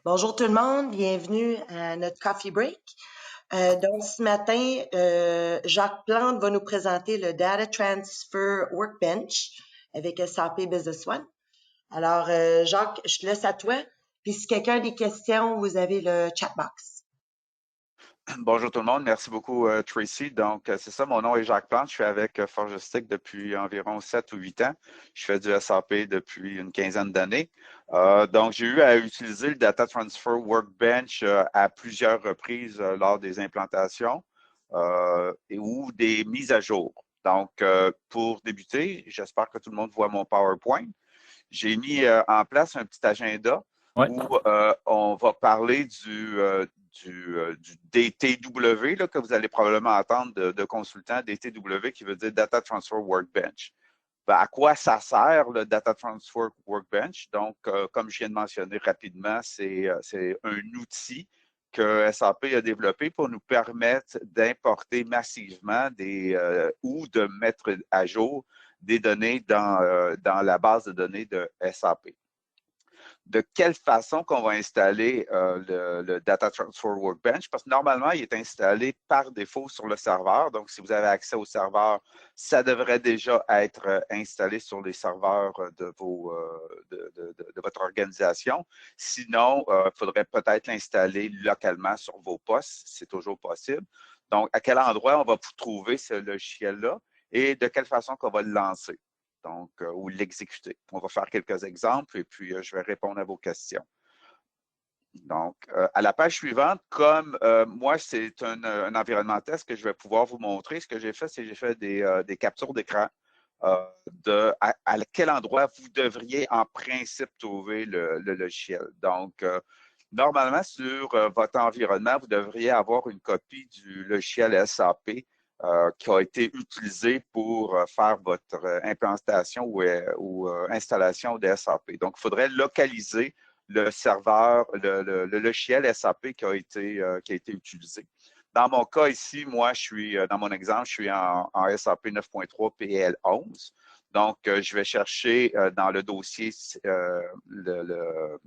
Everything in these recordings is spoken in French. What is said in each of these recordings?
Bonjour tout le monde, bienvenue à notre coffee break. Donc ce matin, Jacques Plante va nous présenter le Data Transfer Workbench avec SAP Business One. Alors Jacques, je te laisse à toi. Puis si quelqu'un a des questions, vous avez le chat box. Bonjour tout le monde, merci beaucoup Tracy. Donc, c'est ça, mon nom est Jacques Plante, je suis avec Forgestic depuis environ 7 ou 8 ans. Je fais du SAP depuis une quinzaine d'années. Donc, j'ai eu à utiliser le Data Transfer Workbench à plusieurs reprises lors des implantations ou des mises à jour. Donc, pour débuter, j'espère que tout le monde voit mon PowerPoint. J'ai mis en place un petit agenda où on va parler du DTW, là, que vous allez probablement entendre de consultants, DTW qui veut dire Data Transfer Workbench. Ben, à quoi ça sert le Data Transfer Workbench? Donc, comme je viens de mentionner rapidement, c'est un outil que SAP a développé pour nous permettre d'importer massivement ou de mettre à jour des données dans la base de données de SAP. De quelle façon qu'on va installer le Data Transfer Workbench, parce que normalement, il est installé par défaut sur le serveur. Donc, si vous avez accès au serveur, ça devrait déjà être installé sur les serveurs de votre organisation. Sinon, il faudrait peut-être l'installer localement sur vos postes, c'est toujours possible. Donc, à quel endroit on va trouver ce logiciel-là et de quelle façon qu'on va le lancer? Donc, ou l'exécuter. On va faire quelques exemples et puis je vais répondre à vos questions. Donc, à la page suivante, comme moi, c'est un environnement test que je vais pouvoir vous montrer, ce que j'ai fait, c'est que j'ai fait des captures d'écran à quel endroit vous devriez en principe trouver le logiciel. Donc, normalement, sur votre environnement, vous devriez avoir une copie du logiciel SAP qui a été utilisé pour faire votre implantation ou installation de SAP. Donc, il faudrait localiser le serveur, le logiciel SAP qui a été utilisé. Dans mon cas ici, moi, dans mon exemple, je suis en SAP 9.3 PL11. Donc, je vais chercher dans le dossier le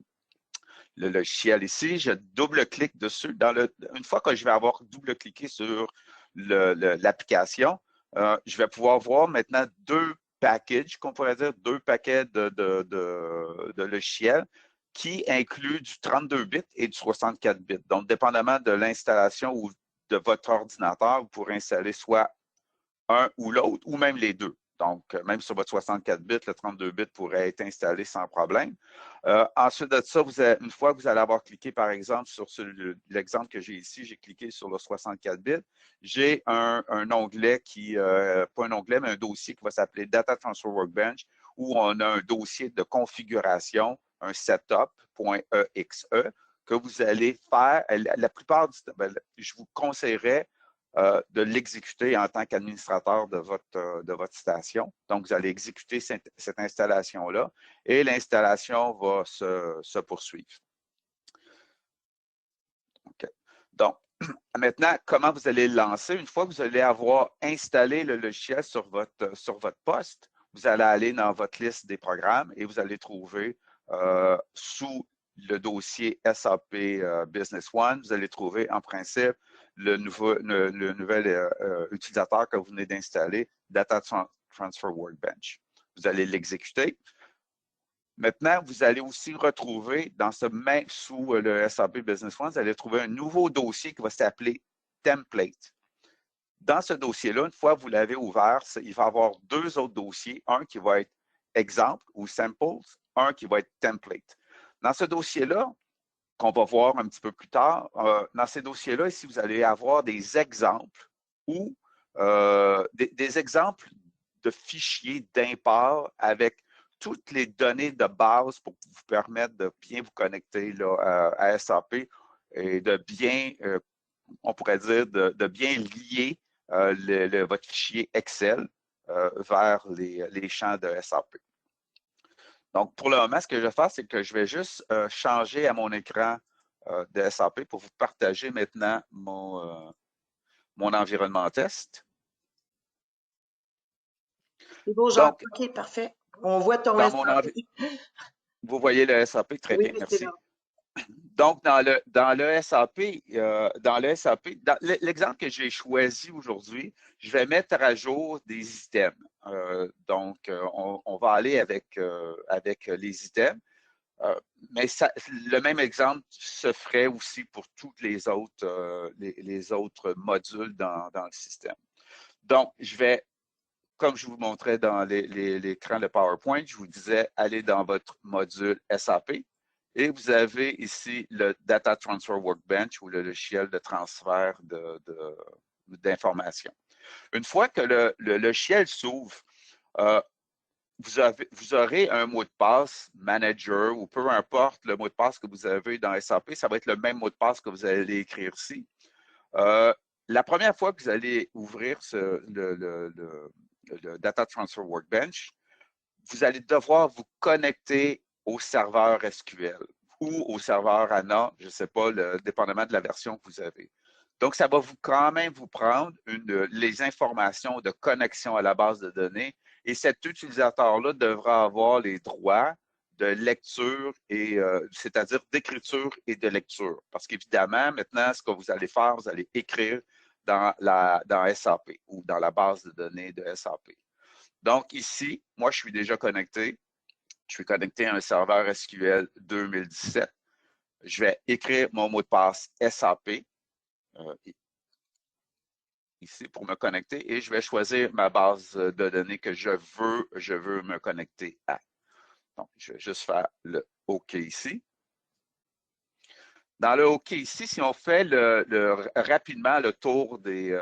logiciel ici. Je double-clique dessus. Une fois que je vais avoir double-cliqué sur l'application, je vais pouvoir voir maintenant deux packages, qu'on pourrait dire, deux paquets de logiciels qui incluent du 32 bits et du 64 bits. Donc, dépendamment de l'installation ou de votre ordinateur, vous pourrez installer soit un ou l'autre, ou même les deux. Donc, même sur votre 64 bits, le 32 bits pourrait être installé sans problème. Ensuite de ça, une fois que vous allez avoir cliqué, par exemple, sur l'exemple que j'ai ici, j'ai cliqué sur le 64 bits, j'ai un onglet pas un onglet, mais un dossier qui va s'appeler Data Transfer Workbench, où on a un dossier de configuration, un setup.exe, que vous allez faire. La plupart du temps, je vous conseillerais de l'exécuter en tant qu'administrateur de votre station. Donc, vous allez exécuter cette installation-là et l'installation va se poursuivre. Okay. Donc, maintenant, comment vous allez le lancer? Une fois que vous allez avoir installé le logiciel sur votre poste, vous allez aller dans votre liste des programmes et vous allez trouver sous le dossier SAP Business One, vous allez trouver en principe le nouvel utilisateur que vous venez d'installer, Data Transfer Workbench. Vous allez l'exécuter. Maintenant, vous allez aussi retrouver sous le SAP Business One, vous allez trouver un nouveau dossier qui va s'appeler Template. Dans ce dossier-là, une fois que vous l'avez ouvert, il va y avoir deux autres dossiers, un qui va être Exemple ou Samples, un qui va être Template. Dans ce dossier-là, qu'on va voir un petit peu plus tard, dans ces dossiers-là, ici, vous allez avoir des exemples ou des exemples de fichiers d'import avec toutes les données de base pour vous permettre de bien vous connecter là, à SAP et de bien, on pourrait dire, de bien lier votre fichier Excel vers les champs de SAP. Donc, pour le moment, ce que je vais faire, c'est que je vais juste changer à mon écran de SAP pour vous partager maintenant mon environnement test. C'est beau, Jacques. Donc, OK, parfait. On voit ton SAP. Vous voyez le SAP, très Oui, bien, c'est merci. bon. Donc, dans le SAP, l'exemple que j'ai choisi aujourd'hui, je vais mettre à jour des items. On va aller avec les items. Mais le même exemple se ferait aussi pour tous les autres modules dans le système. Donc, je vais, comme je vous montrais dans l'écran de PowerPoint, je vous disais, allez dans votre module SAP et vous avez ici le Data Transfer Workbench ou le logiciel de transfert d'informations. Une fois que le logiciel s'ouvre, vous aurez un mot de passe manager ou peu importe le mot de passe que vous avez dans SAP, ça va être le même mot de passe que vous allez écrire ici. La première fois que vous allez ouvrir le Data Transfer Workbench, vous allez devoir vous connecter au serveur SQL ou au serveur ANA, je ne sais pas, dépendamment de la version que vous avez. Donc, ça va quand même vous prendre les informations de connexion à la base de données et cet utilisateur-là devra avoir les droits de lecture, c'est-à-dire d'écriture et de lecture. Parce qu'évidemment, maintenant, ce que vous allez faire, vous allez écrire dans SAP ou dans la base de données de SAP. Donc ici, moi, je suis déjà connecté. Je suis connecté à un serveur SQL 2017. Je vais écrire mon mot de passe SAP ici pour me connecter et je vais choisir ma base de données que je veux me connecter à. Donc, je vais juste faire le OK ici. Dans le OK ici, si on fait rapidement le tour des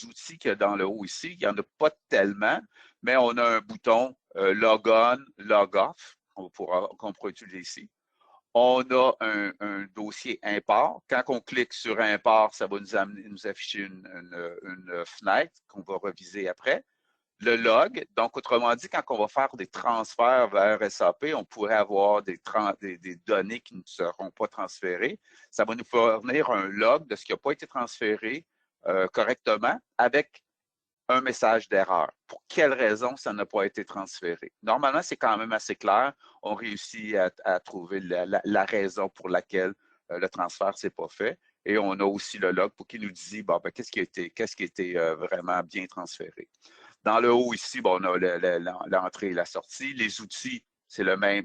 outils qu'il y a dans le haut ici, il n'y en a pas tellement, mais on a un bouton Log On, Log Off qu'on pourra utiliser ici. On a un dossier import. Quand on clique sur import, ça va nous afficher une fenêtre qu'on va reviser après. Le log, donc autrement dit, quand on va faire des transferts vers SAP, on pourrait avoir des données qui ne seront pas transférées. Ça va nous fournir un log de ce qui n'a pas été transféré correctement avec un message d'erreur. Pour quelle raison ça n'a pas été transféré? Normalement, c'est quand même assez clair. On réussit à trouver la raison pour laquelle le transfert ne s'est pas fait. Et on a aussi le log pour qui nous dit bon, ben, qu'est-ce qui a été vraiment bien transféré. Dans le haut ici, bon, on a l'entrée et la sortie. Les outils, c'est le même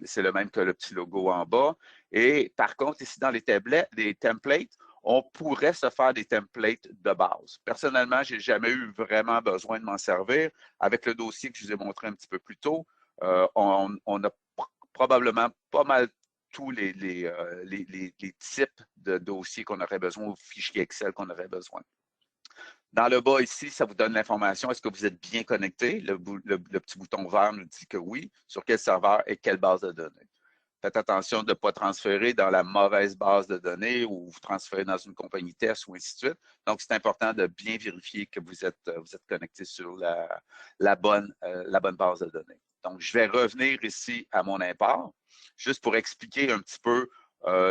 que le petit logo en bas. Et par contre, ici, dans les templates, on pourrait se faire des templates de base. Personnellement, je n'ai jamais eu vraiment besoin de m'en servir. Avec le dossier que je vous ai montré un petit peu plus tôt, on a probablement pas mal tous les types de dossiers qu'on aurait besoin ou fichiers Excel qu'on aurait besoin. Dans le bas ici, ça vous donne l'information. Est-ce que vous êtes bien connecté? Le petit bouton vert nous dit que oui. Sur quel serveur et quelle base de données? Faites attention de ne pas transférer dans la mauvaise base de données ou vous transférez dans une compagnie test ou ainsi de suite. Donc, c'est important de bien vérifier que vous êtes connecté sur la bonne base de données. Donc, je vais revenir ici à mon import, juste pour expliquer un petit peu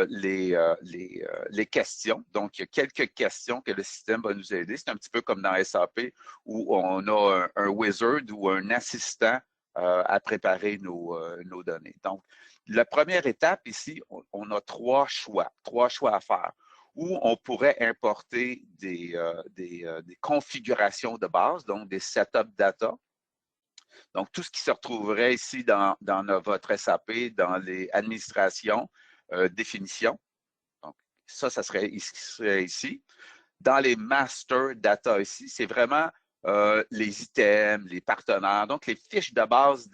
les questions. Donc, il y a quelques questions que le système va nous aider. C'est un petit peu comme dans SAP où on a un wizard ou un assistant à préparer nos données. Donc, la première étape ici, on a trois choix à faire où on pourrait importer des configurations de base, donc des setup data. Donc, tout ce qui se retrouverait ici dans votre SAP, dans les administrations, définitions. Donc, ça serait ici. Dans les master data ici, c'est vraiment les items, les partenaires, donc les fiches de base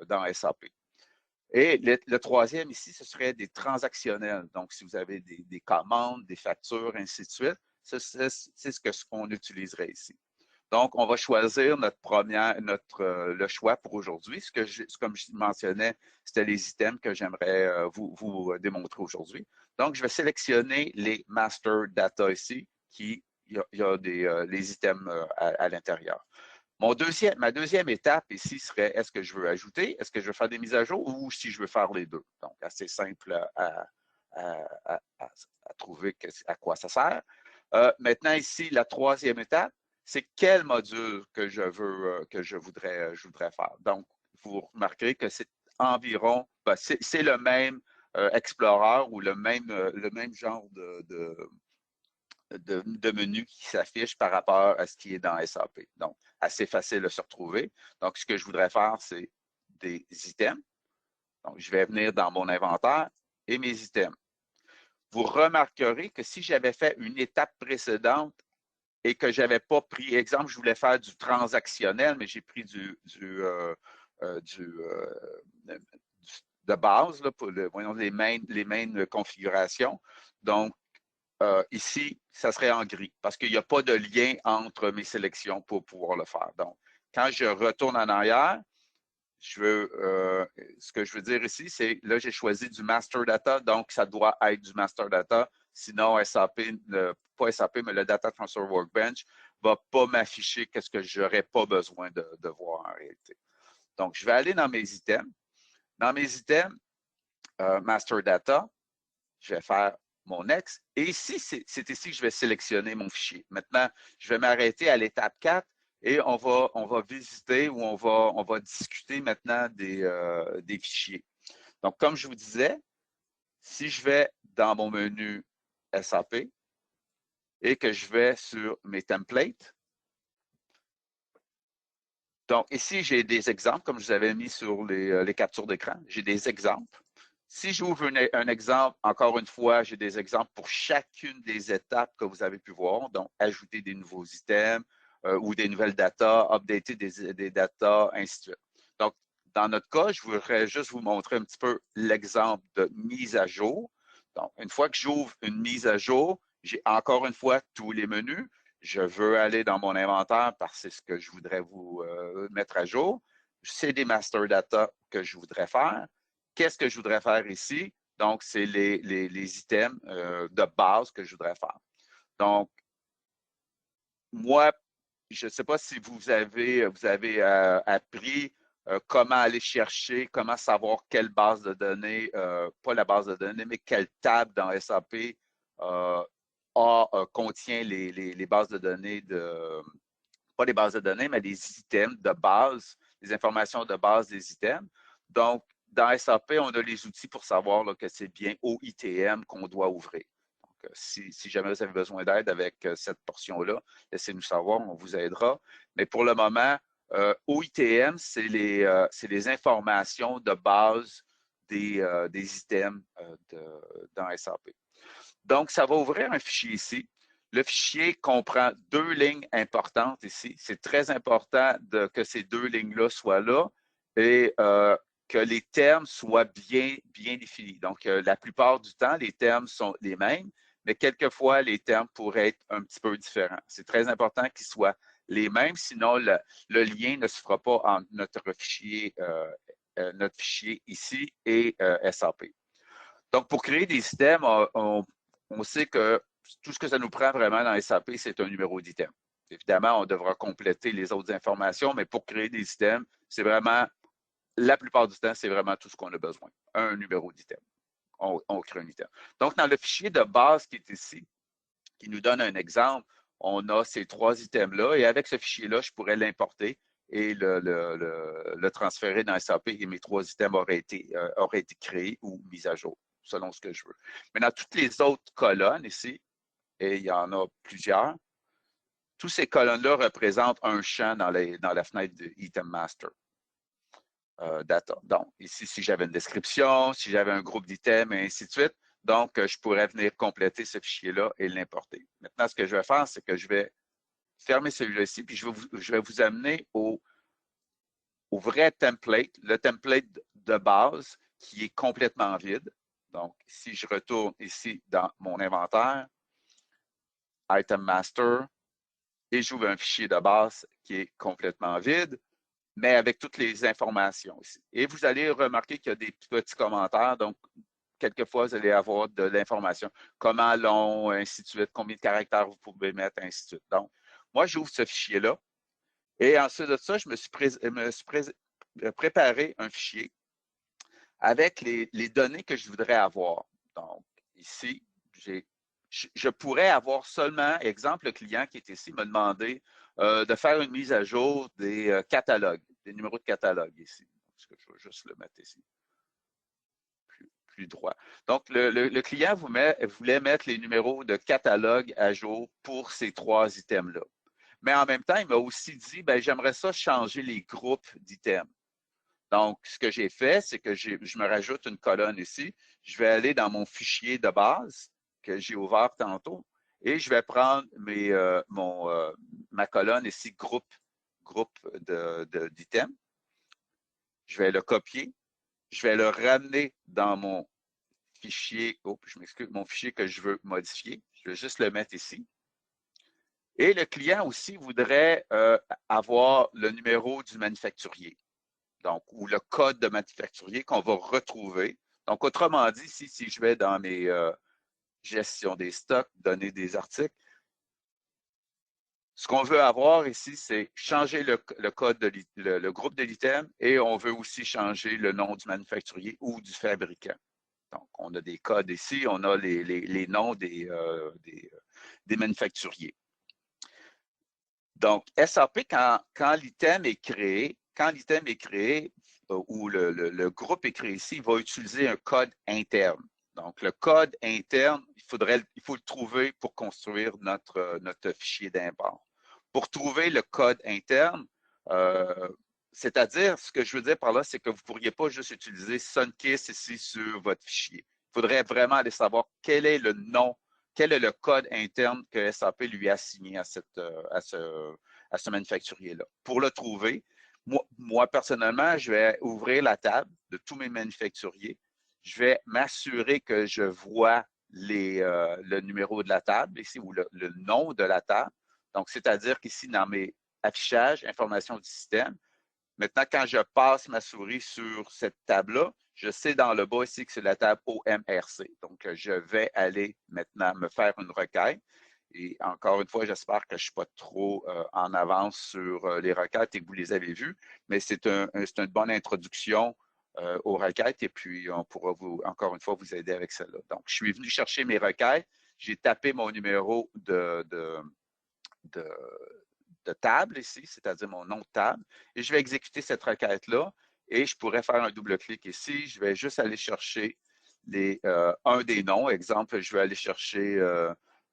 dans SAP. Et le troisième ici, ce serait des transactionnels. Donc, si vous avez des commandes, des factures, ainsi de suite, c'est ce qu'on utiliserait ici. Donc, on va choisir le choix pour aujourd'hui. Comme je mentionnais, c'était les items que j'aimerais vous démontrer aujourd'hui. Donc, je vais sélectionner les master data ici, il y a les items à l'intérieur. Ma deuxième étape ici serait, est-ce que je veux ajouter, est-ce que je veux faire des mises à jour ou si je veux faire les deux? Donc, assez simple à trouver à quoi ça sert. Maintenant, ici, la troisième étape, c'est quel module que je voudrais faire. Donc, vous remarquerez que c'est environ, c'est le même Explorer ou le même genre de menu qui s'affiche par rapport à ce qui est dans SAP. Donc, assez facile de se retrouver. Donc, ce que je voudrais faire, c'est des items. Donc, je vais venir dans mon inventaire et mes items. Vous remarquerez que si j'avais fait une étape précédente et que je n'avais pas pris, exemple, je voulais faire du transactionnel, mais j'ai pris de base là, pour voyons, les main configurations. Donc, ici, ça serait en gris parce qu'il n'y a pas de lien entre mes sélections pour pouvoir le faire. Donc, quand je retourne en arrière, ce que je veux dire ici, c'est là, j'ai choisi du master data, donc ça doit être du master data. Sinon, SAP, pas SAP, mais le Data Transfer Workbench ne va pas m'afficher qu'est-ce que je n'aurais pas besoin de voir en réalité. Donc, je vais aller dans mes items. Dans mes items, master data, je vais faire mon ex. Et ici, c'est ici que je vais sélectionner mon fichier. Maintenant, je vais m'arrêter à l'étape 4 et on va visiter ou on va discuter maintenant des fichiers. Donc, comme je vous disais, si je vais dans mon menu SAP et que je vais sur mes templates, donc ici, j'ai des exemples, comme je vous avais mis sur les captures d'écran. J'ai des exemples. Si j'ouvre un exemple, encore une fois, j'ai des exemples pour chacune des étapes que vous avez pu voir. Donc, ajouter des nouveaux items ou des nouvelles datas, updater des datas, ainsi de suite. Donc, dans notre cas, je voudrais juste vous montrer un petit peu l'exemple de mise à jour. Donc, une fois que j'ouvre une mise à jour, j'ai encore une fois tous les menus. Je veux aller dans mon inventaire parce que c'est ce que je voudrais vous mettre à jour. C'est des master data que je voudrais faire. Qu'est-ce que je voudrais faire ici? Donc, c'est les items de base que je voudrais faire. Donc, moi, je ne sais pas si vous avez appris comment aller chercher, comment savoir quelle base de données, pas la base de données, mais quelle table dans SAP contient les bases de données pas les bases de données, mais des items de base, les informations de base des items. Donc, dans SAP, on a les outils pour savoir là, que c'est bien OITM qu'on doit ouvrir. Donc, si jamais vous avez besoin d'aide avec cette portion-là, laissez-nous savoir, on vous aidera. Mais pour le moment, OITM, c'est les informations de base des items dans SAP. Donc, ça va ouvrir un fichier ici. Le fichier comprend deux lignes importantes ici. C'est très important que ces deux lignes-là soient là et que les termes soient bien définis. Donc, la plupart du temps, les termes sont les mêmes, mais quelquefois, les termes pourraient être un petit peu différents. C'est très important qu'ils soient les mêmes, sinon le lien ne se fera pas entre notre fichier ici et SAP. Donc, pour créer des systèmes, on sait que tout ce que ça nous prend vraiment dans SAP, c'est un numéro d'item. Évidemment, on devra compléter les autres informations, mais pour créer des systèmes, c'est vraiment, la plupart du temps, c'est vraiment tout ce qu'on a besoin. Un numéro d'item. On crée un item. Donc, dans le fichier de base qui est ici, qui nous donne un exemple, on a ces trois items-là et avec ce fichier-là, je pourrais l'importer et le transférer dans SAP et mes trois items auraient été créés ou mis à jour, selon ce que je veux. Mais dans toutes les autres colonnes ici, et il y en a plusieurs, toutes ces colonnes-là représentent un champ dans la fenêtre de Item Master Data. Donc, ici, si j'avais une description, si j'avais un groupe d'items et ainsi de suite, donc, je pourrais venir compléter ce fichier-là et l'importer. Maintenant, ce que je vais faire, c'est que je vais fermer celui-ci, puis je vais vous amener au vrai template, le template de base qui est complètement vide. Donc, si je retourne ici dans mon inventaire, Item Master, et j'ouvre un fichier de base qui est complètement vide, mais avec toutes les informations ici. Et vous allez remarquer qu'il y a des petits commentaires, donc quelquefois, vous allez avoir de l'information. Comment long, ainsi de suite, combien de caractères vous pouvez mettre, ainsi de suite. Donc, moi, j'ouvre ce fichier-là. Et ensuite de ça, je me suis préparé un fichier avec les données que je voudrais avoir. Donc, ici, je pourrais avoir seulement, exemple, le client qui est ici m'a demandé de faire une mise à jour des catalogues, des numéros de catalogue ici. Je vais juste le mettre ici. plus droit. Donc, le client voulait mettre les numéros de catalogue à jour pour ces 3 items-là. Mais en même temps, il m'a aussi dit, ben, j'aimerais ça changer les groupes d'items. Donc, ce que j'ai fait, c'est que je me rajoute une colonne ici. Je vais aller dans mon fichier de base que j'ai ouvert tantôt et je vais prendre ma colonne ici, groupe d'items. Je vais le copier. Je vais le ramener dans mon fichier, je m'excuse, mon fichier que je veux modifier. Je vais juste le mettre ici. Et le client aussi voudrait avoir le numéro du manufacturier. Donc, ou le code de manufacturier qu'on va retrouver. Donc, autrement dit, ici, si je vais dans mes gestion des stocks, données des articles, ce qu'on veut avoir ici, c'est changer le code le groupe de l'item et on veut aussi changer le nom du manufacturier ou du fabricant. Donc, on a des codes ici, on a les noms des manufacturiers. Donc, SAP, quand l'item est créé, ou le groupe est créé ici, il va utiliser un code interne. Donc, le code interne, il faut le trouver pour construire notre fichier d'import. Pour trouver le code interne, c'est-à-dire, ce que je veux dire par là, c'est que vous ne pourriez pas juste utiliser Sunkiss ici sur votre fichier. Il faudrait vraiment aller savoir quel est le nom, quel est le code interne que SAP lui a assigné à ce manufacturier-là. Pour le trouver, moi, personnellement, je vais ouvrir la table de tous mes manufacturiers. Je vais m'assurer que je vois le numéro de la table ici ou le nom de la table. Donc, c'est-à-dire qu'ici, dans mes affichages, informations du système, maintenant, quand je passe ma souris sur cette table-là, je sais dans le bas ici que c'est la table OMRC. Donc, je vais aller maintenant me faire une requête. Et encore une fois, j'espère que je ne suis pas trop en avance sur les requêtes et que vous les avez vues, mais c'est une bonne introduction aux requêtes et puis on pourra encore une fois vous aider avec celle-là. Donc, je suis venu chercher mes requêtes, j'ai tapé mon numéro de table ici, c'est-à-dire mon nom de table, et je vais exécuter cette requête-là et je pourrais faire un double-clic ici. Je vais juste aller chercher un des noms. Exemple, je vais aller chercher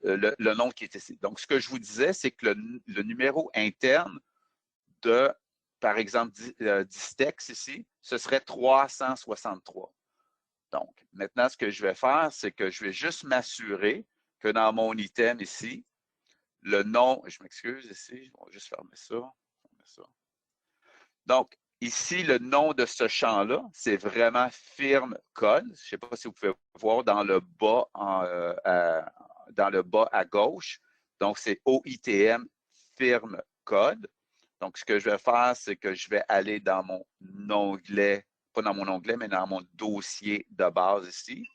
le nom qui est ici. Donc, ce que je vous disais, c'est que le numéro interne de, par exemple, Distex ici, ce serait 363. Donc, maintenant, ce que je vais faire, c'est que je vais juste m'assurer que dans mon item ici, le nom, je m'excuse ici, je vais juste fermer ça. Donc, ici, le nom de ce champ-là, c'est vraiment firme code. Je ne sais pas si vous pouvez voir dans le bas, à gauche. Donc, c'est OITM firme code. Donc, ce que je vais faire, c'est que je vais aller dans mon onglet, pas dans mon onglet, mais dans mon dossier de base ici.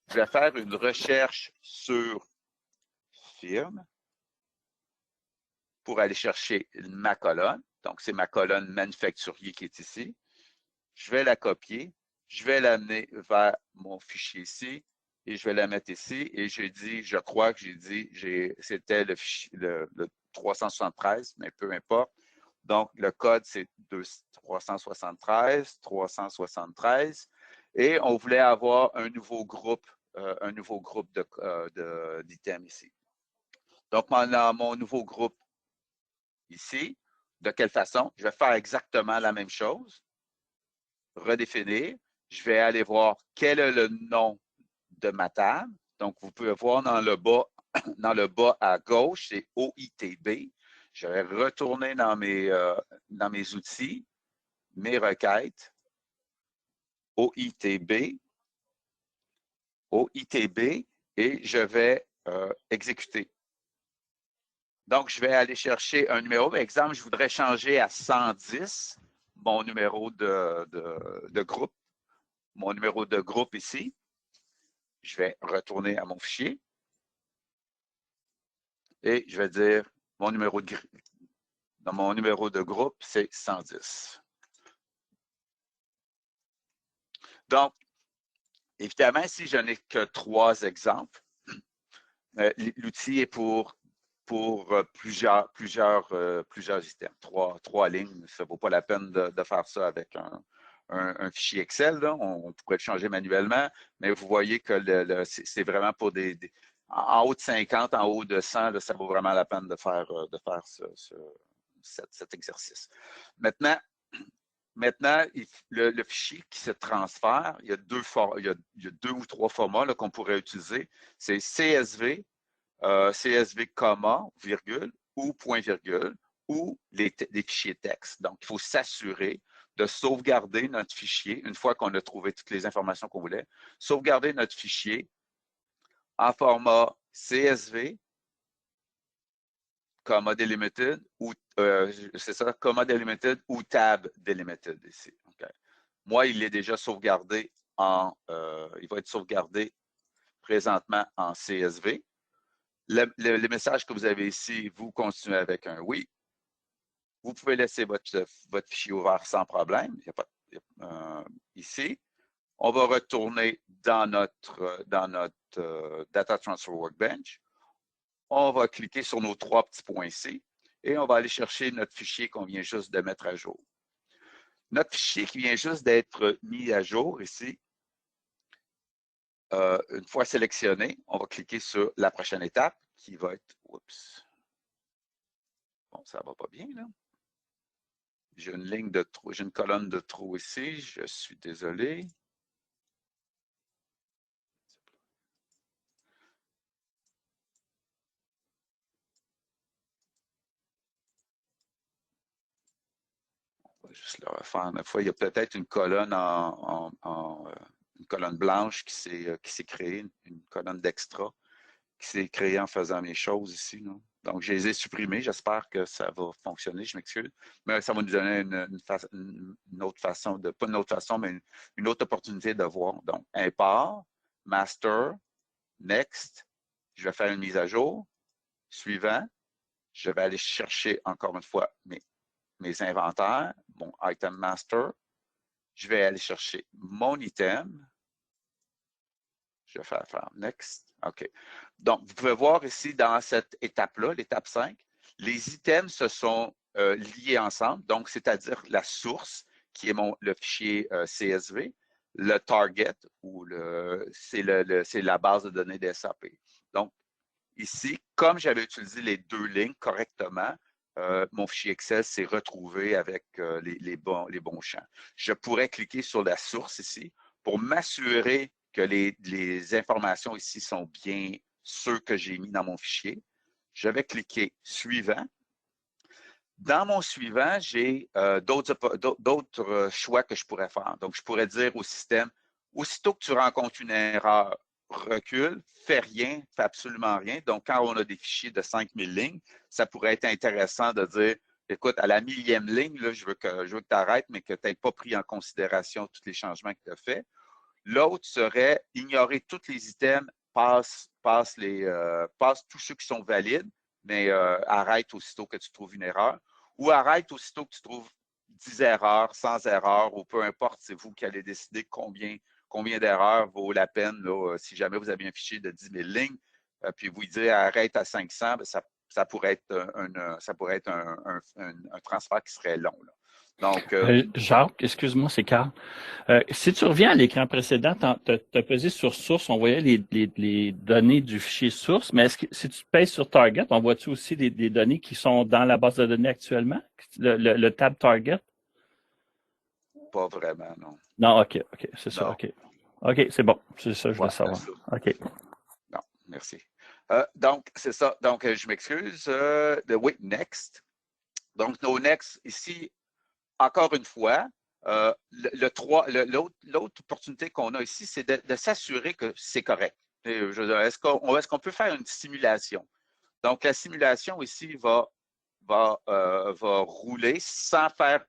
Je vais faire une recherche sur firme pour aller chercher ma colonne. Donc, c'est ma colonne manufacturier qui est ici. Je vais la copier. Je vais l'amener vers mon fichier ici et je vais la mettre ici. Et je crois que j'ai dit, c'était le 373, mais peu importe. Donc, le code, c'est 373. Et on voulait avoir un nouveau groupe d'items ici. Donc, mon nouveau groupe ici, de quelle façon? Je vais faire exactement la même chose. Redéfinir. Je vais aller voir quel est le nom de ma table. Donc, vous pouvez voir dans le bas à gauche, c'est OITB. Je vais retourner dans mes outils, mes requêtes, OITB, et je vais exécuter. Donc, je vais aller chercher un numéro. Par exemple, je voudrais changer à 110 mon numéro de groupe. Mon numéro de groupe ici. Je vais retourner à mon fichier. Et je vais dire mon numéro de groupe, c'est 110. Donc, évidemment, si je n'ai que 3 exemples, l'outil est pour plusieurs items, 3 lignes. Ça ne vaut pas la peine de faire ça avec un fichier Excel, là. On pourrait le changer manuellement, mais vous voyez que c'est vraiment pour en haut de 50, en haut de 100, là, ça vaut vraiment la peine de faire cet exercice. Maintenant, le fichier qui se transfère, il y a deux ou trois formats qu'on pourrait utiliser. C'est CSV, CSV, comma, virgule, ou point virgule, ou les fichiers texte. Donc, il faut s'assurer de sauvegarder notre fichier une fois qu'on a trouvé toutes les informations qu'on voulait. Sauvegarder notre fichier en format CSV, comma delimited, ou c'est ça, comma delimited ou tab delimited ici. Okay. Moi, il est déjà sauvegardé il va être sauvegardé présentement en CSV. Le message que vous avez ici, vous continuez avec un oui. Vous pouvez laisser votre fichier ouvert sans problème. Il y a pas, ici, on va retourner dans notre Data Transfer Workbench. On va cliquer sur nos trois petits points ici et on va aller chercher notre fichier qu'on vient juste de mettre à jour. Notre fichier qui vient juste d'être mis à jour ici, une fois sélectionné, on va cliquer sur la prochaine étape qui va être, oups, bon, ça va pas bien là. J'ai une ligne de trou, j'ai une colonne de trou ici, je suis désolé. On va juste le refaire une fois. Il y a peut-être une colonne une colonne blanche qui s'est créée, une colonne d'extra qui s'est créée en faisant mes choses ici. Là. Donc, je les ai supprimées. J'espère que ça va fonctionner. Je m'excuse. Mais ça va nous donner une autre façon pas une autre façon, mais une autre opportunité de voir. Donc, import, master, next. Je vais faire une mise à jour. Suivant, je vais aller chercher encore une fois mes inventaires, mon item master. Je vais aller chercher mon item. Je vais faire next. OK. Donc, vous pouvez voir ici dans cette étape-là, l'étape 5, les items se sont liés ensemble. Donc, c'est-à-dire la source, qui est le fichier CSV, le target, c'est la base de données de SAP. Donc, ici, comme j'avais utilisé les deux lignes correctement, mon fichier Excel s'est retrouvé avec les bons champs. Je pourrais cliquer sur la source ici pour m'assurer que les informations ici sont bien ceux que j'ai mis dans mon fichier. Je vais cliquer « Suivant ». Dans mon suivant, j'ai d'autres choix que je pourrais faire. Donc, je pourrais dire au système, aussitôt que tu rencontres une erreur, recule, fais rien, fais absolument rien. Donc, quand on a des fichiers de 5000 lignes, ça pourrait être intéressant de dire, écoute, à la 1000e ligne, là, je veux que tu arrêtes, mais que tu n'aies pas pris en considération tous les changements que tu as faits. L'autre serait ignorer tous les items, passe tous ceux qui sont valides, mais arrête aussitôt que tu trouves une erreur. Ou arrête aussitôt que tu trouves 10 erreurs, 100 erreurs, ou peu importe, c'est vous qui allez décider combien d'erreurs vaut la peine. Là, si jamais vous avez un fichier de 10 000 lignes, puis vous dites arrête à 500, bien, ça pourrait être un transfert qui serait long. Là. Donc, Jacques, excuse-moi, c'est Carl. Si tu reviens à l'écran précédent, tu as pesé sur source, on voyait les données du fichier source, mais si tu pèses sur target, on voit-tu aussi les données qui sont dans la base de données actuellement, le tab target? Pas vraiment, non. Non, OK, c'est ça, Non. OK. OK, c'est bon, c'est ça, je voulais savoir. OK. Non, merci. Donc, c'est ça. Donc, je m'excuse. Oui, next. Donc, nos next, ici, encore une fois, l'autre opportunité qu'on a ici, c'est de s'assurer que c'est correct. Est-ce qu'on peut faire une simulation? Donc, la simulation ici va rouler sans faire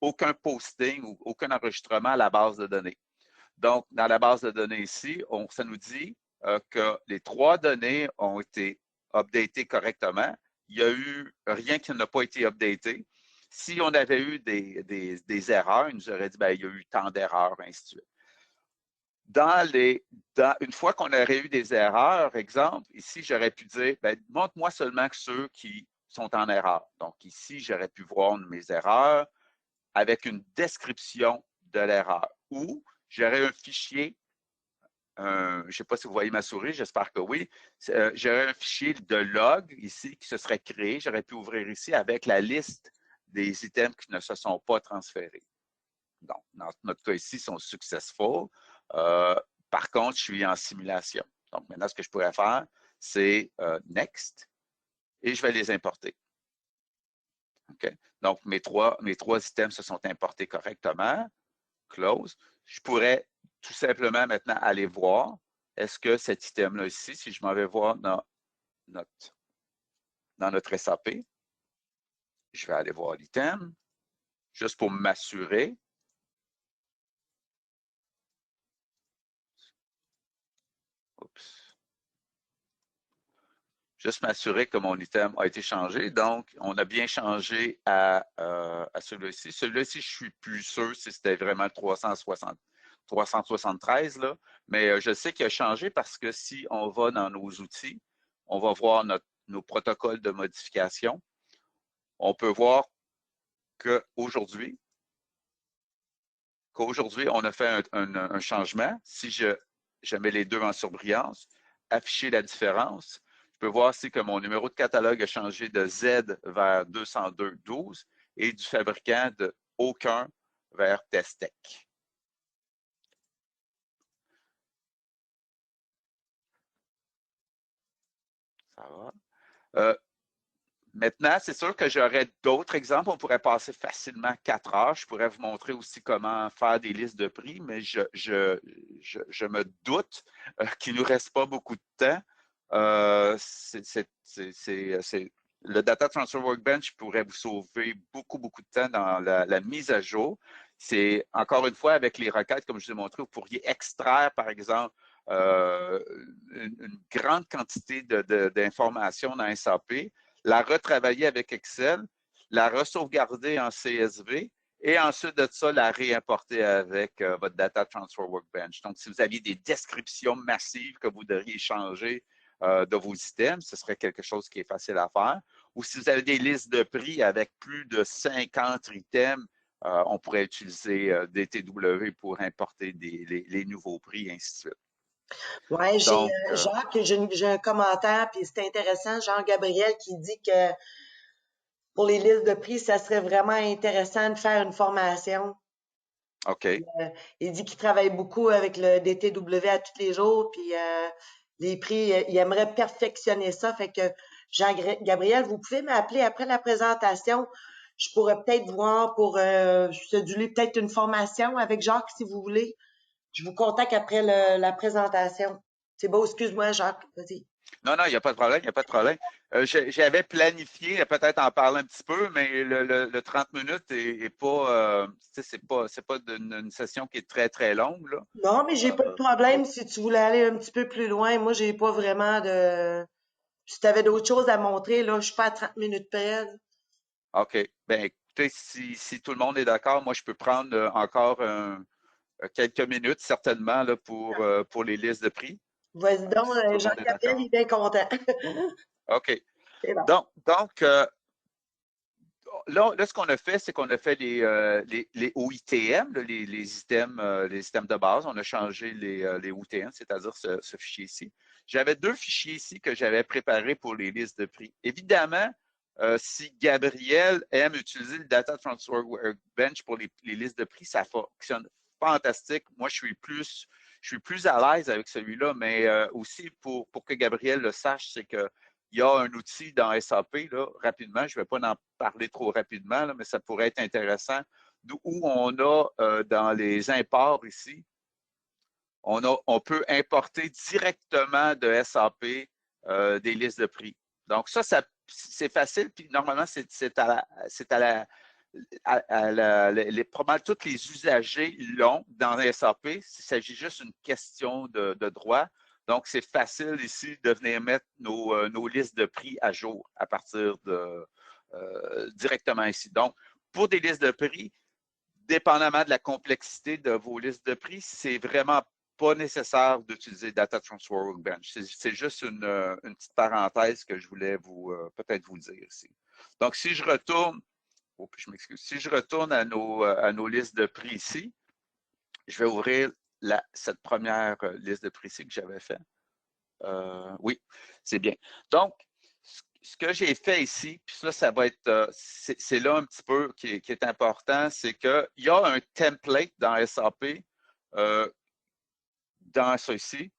aucun posting ou aucun enregistrement à la base de données. Donc, dans la base de données ici, ça nous dit que les trois données ont été updatées correctement. Il n'y a eu rien qui n'a pas été updaté. Si on avait eu des erreurs, il nous aurait dit ben, il y a eu tant d'erreurs, ainsi de suite. Une fois qu'on aurait eu des erreurs, exemple, ici, j'aurais pu dire ben, montre-moi seulement ceux qui sont en erreur. Donc, ici, j'aurais pu voir mes erreurs avec une description de l'erreur. Ou j'aurais un fichier, je ne sais pas si vous voyez ma souris, j'espère que oui. J'aurais un fichier de log ici qui se serait créé. J'aurais pu ouvrir ici avec la liste des items qui ne se sont pas transférés. Donc, dans notre cas ici, ils sont successful. Par contre, je suis en simulation. Donc, maintenant, ce que je pourrais faire, c'est Next et je vais les importer. OK? Donc, mes trois items se sont importés correctement. Close. Je pourrais tout simplement maintenant aller voir, est-ce que cet item-là ici, si je m'en vais voir dans notre SAP, je vais aller voir l'item, juste pour m'assurer. Oups. Juste m'assurer que mon item a été changé. Donc, on a bien changé à celui-ci. Celui-ci, je suis plus sûr si c'était vraiment le 373, là. Mais je sais qu'il a changé parce que si on va dans nos outils, on va voir nos protocoles de modification. On peut voir qu'aujourd'hui, on a fait un changement. Si je mets les deux en surbrillance, afficher la différence, je peux voir ici que mon numéro de catalogue a changé de Z vers 202.12 et du fabricant de aucun vers Testec. Ça va. Maintenant, c'est sûr que j'aurais d'autres exemples. On pourrait passer facilement 4 heures. Je pourrais vous montrer aussi comment faire des listes de prix, mais je me doute qu'il ne nous reste pas beaucoup de temps. Le Data Transfer Workbench pourrait vous sauver beaucoup, beaucoup de temps dans la mise à jour. C'est, encore une fois, avec les requêtes, comme je vous ai montré, vous pourriez extraire, par exemple, une grande quantité d'informations dans SAP, la retravailler avec Excel, la ressauvegarder en CSV et ensuite de ça, la réimporter avec votre Data Transfer Workbench. Donc, si vous aviez des descriptions massives que vous devriez changer de vos items, ce serait quelque chose qui est facile à faire. Ou si vous avez des listes de prix avec plus de 50 items, on pourrait utiliser DTW pour importer les nouveaux prix et ainsi de suite. Oui, Donc, Jacques, j'ai un commentaire, puis c'est intéressant. Jean-Gabriel qui dit que pour les listes de prix, ça serait vraiment intéressant de faire une formation. OK. Il dit qu'il travaille beaucoup avec le DTW à tous les jours, puis les prix, il aimerait perfectionner ça. Fait que Jean-Gabriel, vous pouvez m'appeler après la présentation. Je pourrais peut-être voir pour scheduler peut-être une formation avec Jacques si vous voulez. Je vous contacte après la présentation. C'est beau, excuse-moi, Jacques. Vas-y. Non, il n'y a pas de problème, il n'y a pas de problème. J'avais planifié peut-être en parler un petit peu, mais le 30 minutes est pas, c'est pas une session qui est très, très longue, là. Non, mais j'ai pas de problème si tu voulais aller un petit peu plus loin. Moi, j'ai pas vraiment de. Si tu avais d'autres choses à montrer, là, je suis pas à 30 minutes près. OK. Ben, écoutez, si tout le monde est d'accord, moi, je peux prendre encore quelques minutes, certainement, là, pour les listes de prix. Vas-y donc, Si tout le monde est Jean-Gabriel, d'accord. il est bien content. OK. C'est bon. Donc là, ce qu'on a fait, c'est qu'on a fait les OITM, là, les items de base. On a changé les OITM, c'est-à-dire ce fichier ici. J'avais deux fichiers ici que j'avais préparés pour les listes de prix. Évidemment, si Gabriel aime utiliser le Data Transfer Workbench pour les listes de prix, ça fonctionne fantastique. Moi, je suis plus à l'aise avec celui-là, mais aussi pour que Gabriel le sache, c'est que il y a un outil dans SAP, là, rapidement, je ne vais pas en parler trop rapidement, là, mais ça pourrait être intéressant, où on a dans les imports ici, on peut importer directement de SAP des listes de prix. Donc ça c'est facile, puis normalement, c'est pas mal tous les usagers l'ont dans SAP. Il s'agit juste d'une question de droit. Donc, c'est facile ici de venir mettre nos listes de prix à jour à partir de directement ici. Donc, pour des listes de prix, dépendamment de la complexité de vos listes de prix, c'est vraiment pas nécessaire d'utiliser Data Transfer Workbench. C'est juste une petite parenthèse que je voulais peut-être vous dire ici. Donc, si je retourne, je m'excuse, si je retourne à nos listes de prix ici, Je vais ouvrir cette première liste de prix ici que j'avais fait. Oui, c'est bien. Donc, ce que j'ai fait ici, puis ça va être, c'est là un petit peu qui est important, c'est qu'il y a un template dans SAP, dans ceci,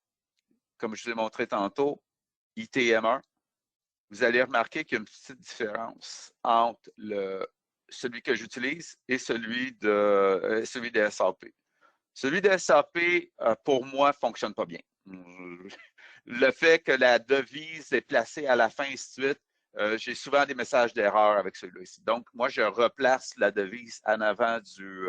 comme je vous ai montré tantôt, ITM1. Vous allez remarquer qu'il y a une petite différence entre celui que j'utilise et celui de SAP. Celui de SAP, pour moi, ne fonctionne pas bien. Le fait que la devise est placée à la fin, et ainsi de suite, j'ai souvent des messages d'erreur avec celui-là ici. Donc, moi, je replace la devise en avant du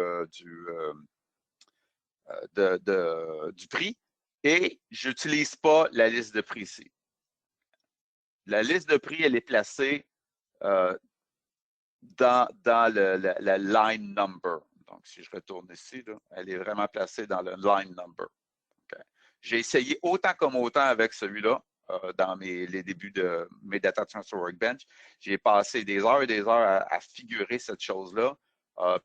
prix et je n'utilise pas la liste de prix ici. La liste de prix, elle est placée dans la line number. Donc, si je retourne ici, là, elle est vraiment placée dans le line number. Okay. J'ai essayé autant comme autant avec celui-là dans les débuts de mes Data Transfer Workbench. J'ai passé des heures et des heures à figurer cette chose-là.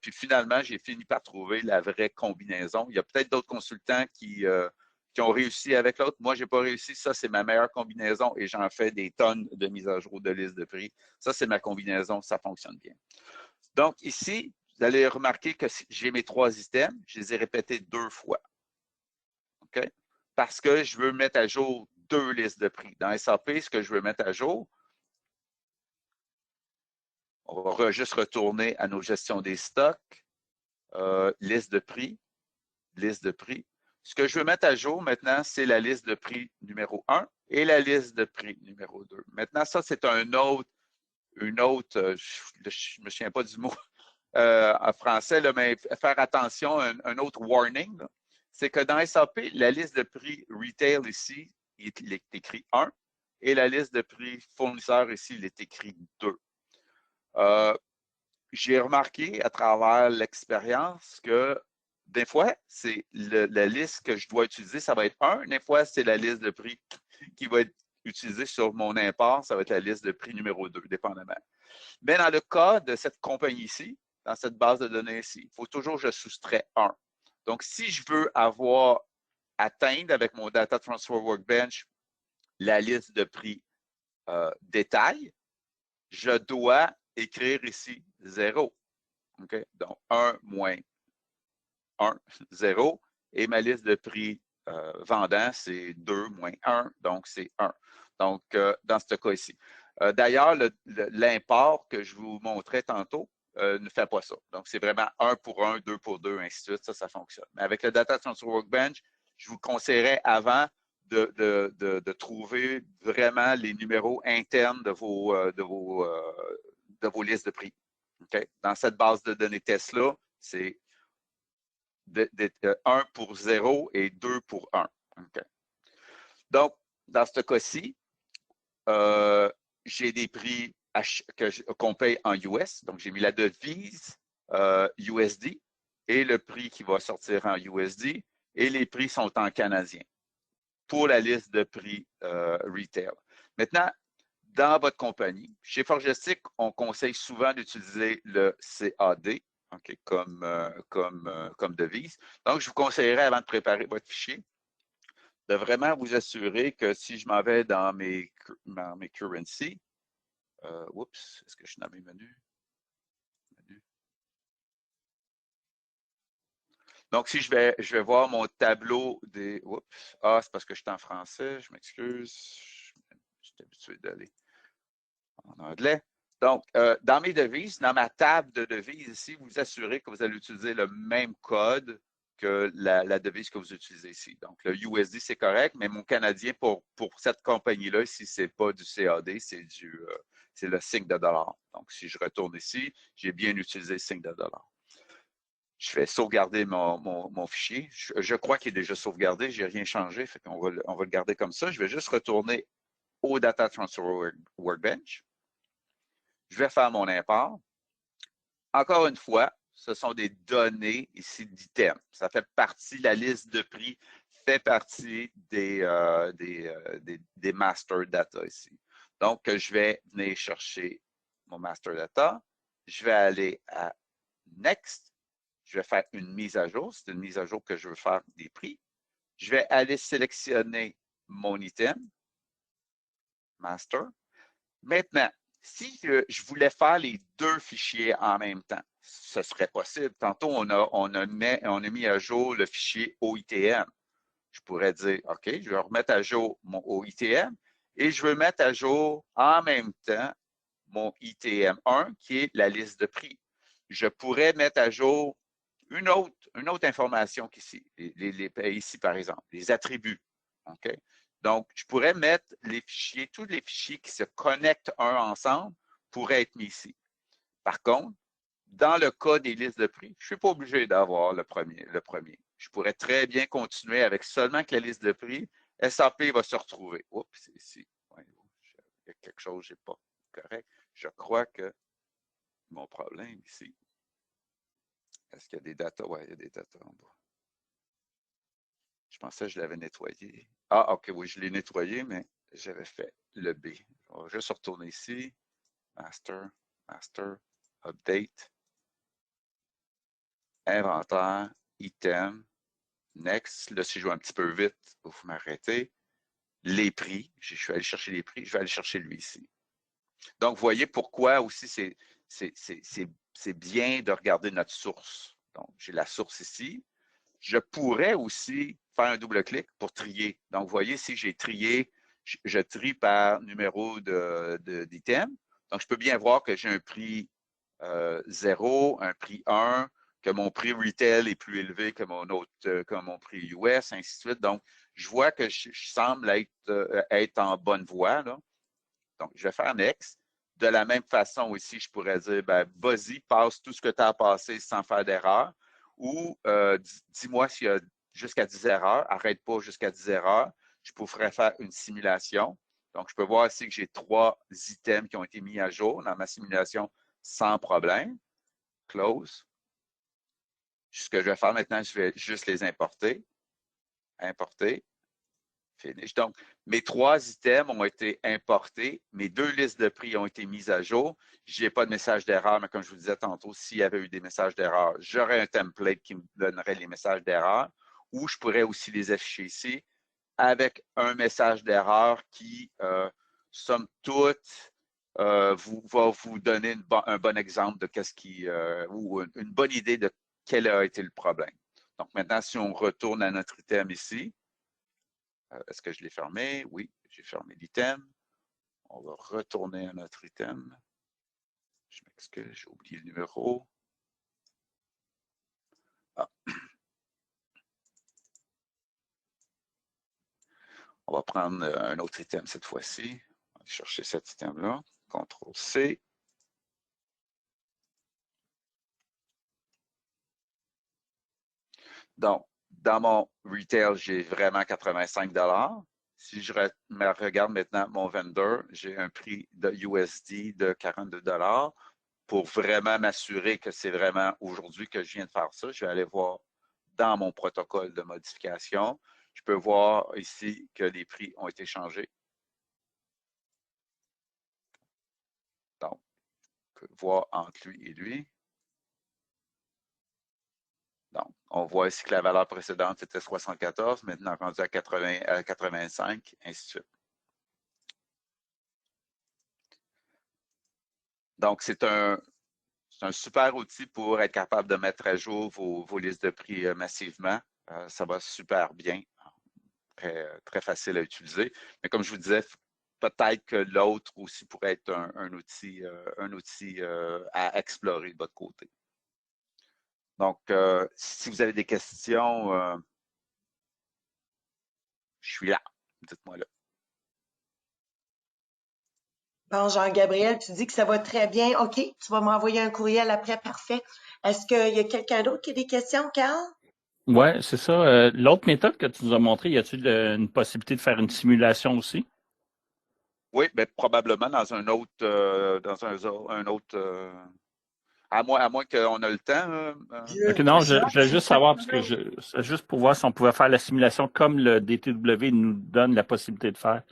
Puis finalement, j'ai fini par trouver la vraie combinaison. Il y a peut-être d'autres consultants qui ont réussi avec l'autre. Moi, je n'ai pas réussi. Ça, c'est ma meilleure combinaison et j'en fais des tonnes de mises à jour de liste de prix. Ça, c'est ma combinaison. Ça fonctionne bien. Donc, ici, vous allez remarquer que j'ai mes 3 items. Je les ai répétés 2 fois. OK? Parce que je veux mettre à jour 2 listes de prix. Dans SAP, ce que je veux mettre à jour, on va juste retourner à nos gestions des stocks, liste de prix. Ce que je veux mettre à jour maintenant, c'est la liste de prix numéro 1 et la liste de prix numéro 2. Maintenant, ça, c'est une autre, je ne me souviens pas du mot en français, là, mais faire attention, un autre warning, c'est que dans SAP, la liste de prix retail ici, il est écrit 1 et la liste de prix fournisseur ici, il est écrit 2. J'ai remarqué à travers l'expérience que des fois, c'est la liste que je dois utiliser, ça va être 1. Des fois, c'est la liste de prix qui va être utilisée sur mon import, ça va être la liste de prix numéro 2, dépendamment. Mais dans le cas de cette compagnie ici, dans cette base de données ici, il faut toujours que je soustrais 1. Donc, si je veux atteindre avec mon Data Transfer Workbench la liste de prix détail, je dois écrire ici 0. Okay? Donc, 1 moins 1, 0. Et ma liste de prix vendant, c'est 2 moins 1, donc c'est 1. Donc, dans ce cas ici. D'ailleurs, l'import que je vous montrais tantôt ne fait pas ça. Donc, c'est vraiment 1 pour 1, 2 pour 2, ainsi de suite. Ça fonctionne. Mais avec le Data Transfer Workbench, je vous conseillerais avant de trouver vraiment les numéros internes de vos listes de prix. Okay? Dans cette base de données test-là, c'est 1 pour 0 et 2 pour 1. Okay? Donc, dans ce cas-ci, j'ai des prix qu'on paye en US. Donc, j'ai mis la devise USD et le prix qui va sortir en USD et les prix sont en canadien pour la liste de prix retail. Maintenant, dans votre compagnie, chez Forgestic, on conseille souvent d'utiliser le CAD okay, comme devise. Donc, je vous conseillerais, avant de préparer votre fichier, de vraiment vous assurer que si je m'en vais dans mes currency, oups, est-ce que je suis dans mes menus? Donc, si je vais voir mon tableau des... Oups, c'est parce que je suis en français, je m'excuse. Je suis habitué d'aller en anglais. Donc, dans mes devises, dans ma table de devises ici, vous vous assurez que vous allez utiliser le même code que la devise que vous utilisez ici. Donc, le USD, c'est correct, mais mon canadien, pour cette compagnie-là, ici, ce n'est pas du CAD, c'est le signe de dollar. Donc, si je retourne ici, j'ai bien utilisé le signe de dollar. Je vais sauvegarder mon fichier. Je crois qu'il est déjà sauvegardé, je n'ai rien changé, fait qu'on va le garder comme ça. Je vais juste retourner au Data Transfer Workbench. Je vais faire mon import. Encore une fois, ce sont des données ici d'items. Ça fait partie, la liste de prix fait partie des master data ici. Donc, je vais venir chercher mon master data. Je vais aller à Next. Je vais faire une mise à jour. C'est une mise à jour que je veux faire des prix. Je vais aller sélectionner mon item, master. Maintenant, si je voulais faire les deux fichiers en même temps, ce serait possible. Tantôt, on a mis à jour le fichier OITM. Je pourrais dire, OK, je vais remettre à jour mon OITM et je veux mettre à jour en même temps mon ITM1, qui est la liste de prix. Je pourrais mettre à jour une autre information qu'ici, ici par exemple, les attributs. OK? Donc, je pourrais mettre les fichiers, tous les fichiers qui se connectent un ensemble pourraient être mis ici. Par contre, dans le cas des listes de prix, je ne suis pas obligé d'avoir le premier. Je pourrais très bien continuer avec seulement que la liste de prix. SAP va se retrouver. Oups, c'est ici. Ouais, il y a quelque chose, je n'ai pas correct. Je crois que mon problème ici. Est-ce qu'il y a des datas? Oui, il y a des datas en bas. Je pensais que je l'avais nettoyé. Ah, OK, oui, je l'ai nettoyé, mais j'avais fait le B. On va juste retourner ici. Master, update, inventaire, item, next. Là, si je vais un petit peu vite, vous m'arrêtez. Les prix, je suis allé chercher les prix, je vais aller chercher lui ici. Donc, vous voyez pourquoi aussi c'est bien de regarder notre source. Donc, j'ai la source ici. Je pourrais aussi faire un double-clic pour trier. Donc, vous voyez, si j'ai trié, je trie par numéro d'item. Donc, je peux bien voir que j'ai un prix 0, un prix 1, que mon prix retail est plus élevé que mon prix US, ainsi de suite. Donc, je vois que je semble être en bonne voie, là. Donc, je vais faire Next. De la même façon aussi, je pourrais dire, ben, vas-y, passe tout ce que tu as passé sans faire d'erreur. Ou dis-moi s'il y a jusqu'à 10 erreurs, arrête pas jusqu'à 10 erreurs. Je pourrais faire une simulation. Donc, je peux voir ici que j'ai 3 items qui ont été mis à jour dans ma simulation sans problème. Close. Ce que je vais faire maintenant, je vais juste les importer. Importer. Finish. Donc, mes 3 items ont été importés. Mes 2 listes de prix ont été mises à jour. Je n'ai pas de message d'erreur, mais comme je vous disais tantôt, s'il y avait eu des messages d'erreur, j'aurais un template qui me donnerait les messages d'erreur ou je pourrais aussi les afficher ici avec un message d'erreur qui, somme toute, va vous donner un bon exemple de qu'est-ce qui, ou une bonne idée de quel a été le problème. Donc, maintenant, si on retourne à notre item ici, est-ce que je l'ai fermé? Oui, j'ai fermé l'item. On va retourner à notre item. Je m'excuse, j'ai oublié le numéro. Ah. On va prendre un autre item cette fois-ci. On va chercher cet item-là. CTRL-C. Donc, dans mon retail, j'ai vraiment 85 $. Si je me regarde maintenant mon vendor, j'ai un prix de USD de 42 $. Pour vraiment m'assurer que c'est vraiment aujourd'hui que je viens de faire ça, je vais aller voir dans mon protocole de modification. Je peux voir ici que les prix ont été changés. Donc, je peux voir entre lui et lui. Donc, on voit ici que la valeur précédente était 74, maintenant rendu à 85, ainsi de suite. Donc, c'est un super outil pour être capable de mettre à jour vos listes de prix massivement. Ça va super bien. Très, très facile à utiliser. Mais comme je vous disais, peut-être que l'autre aussi pourrait être un outil à explorer de votre côté. Donc, si vous avez des questions, je suis là. Dites-moi là. Bon, Jean-Gabriel, tu dis que ça va très bien. OK, tu vas m'envoyer un courriel après, parfait. Est-ce qu'il y a quelqu'un d'autre qui a des questions, Carl? Oui, c'est ça. L'autre méthode que tu nous as montrée, y a-t-il une possibilité de faire une simulation aussi? Oui, bien, probablement dans un autre, à moins qu'on ait le temps. OK, non, je voulais juste savoir, parce que juste pour voir si on pouvait faire la simulation comme le DTW nous donne la possibilité de faire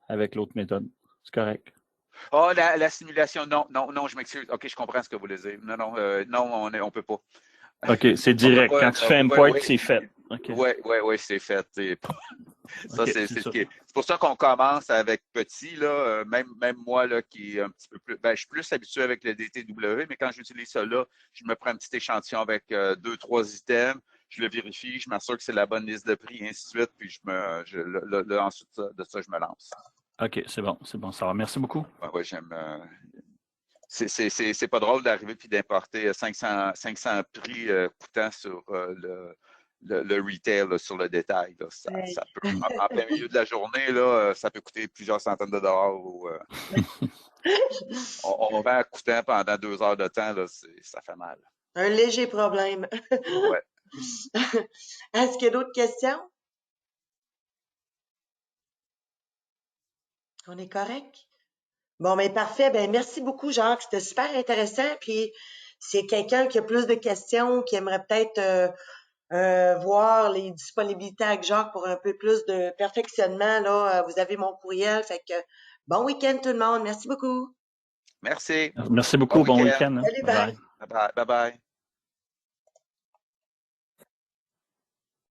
avec l'autre méthode. C'est correct. Oh, la simulation, non, je m'excuse. OK, je comprends ce que vous voulez dire. Non, on ne peut pas. OK, c'est direct. Quand tu fais import, c'est fait. Oui, c'est fait. Ça, okay, c'est pour ça qu'on commence avec petit, là, même moi là, qui est un petit peu plus. Ben, je suis plus habitué avec le DTW, mais quand j'utilise ça là, je me prends un petit échantillon avec 2-3 items, je le vérifie, je m'assure que c'est la bonne liste de prix, et ainsi de suite, puis ensuite de ça, je me lance. OK, c'est bon, ça va. Merci beaucoup. Oui, j'aime. C'est pas drôle d'arriver puis d'importer 500 prix coûtant sur le retail, là, sur le détail. Là. Ça peut, en plein milieu de la journée, là, ça peut coûter plusieurs centaines de dollars. On vend coûtant pendant 2 heures de temps, là, ça fait mal. Un léger problème. Ouais. Est-ce qu'il y a d'autres questions? On est correct? Bon, mais parfait. Ben, merci beaucoup, Jacques. C'était super intéressant. Puis, s'il y a quelqu'un qui a plus de questions, qui aimerait peut-être voir les disponibilités avec Jacques pour un peu plus de perfectionnement, là, vous avez mon courriel. Fait que bon week-end tout le monde. Merci beaucoup. Merci. Merci beaucoup. Bon week-end. Salut, bye. Bye bye.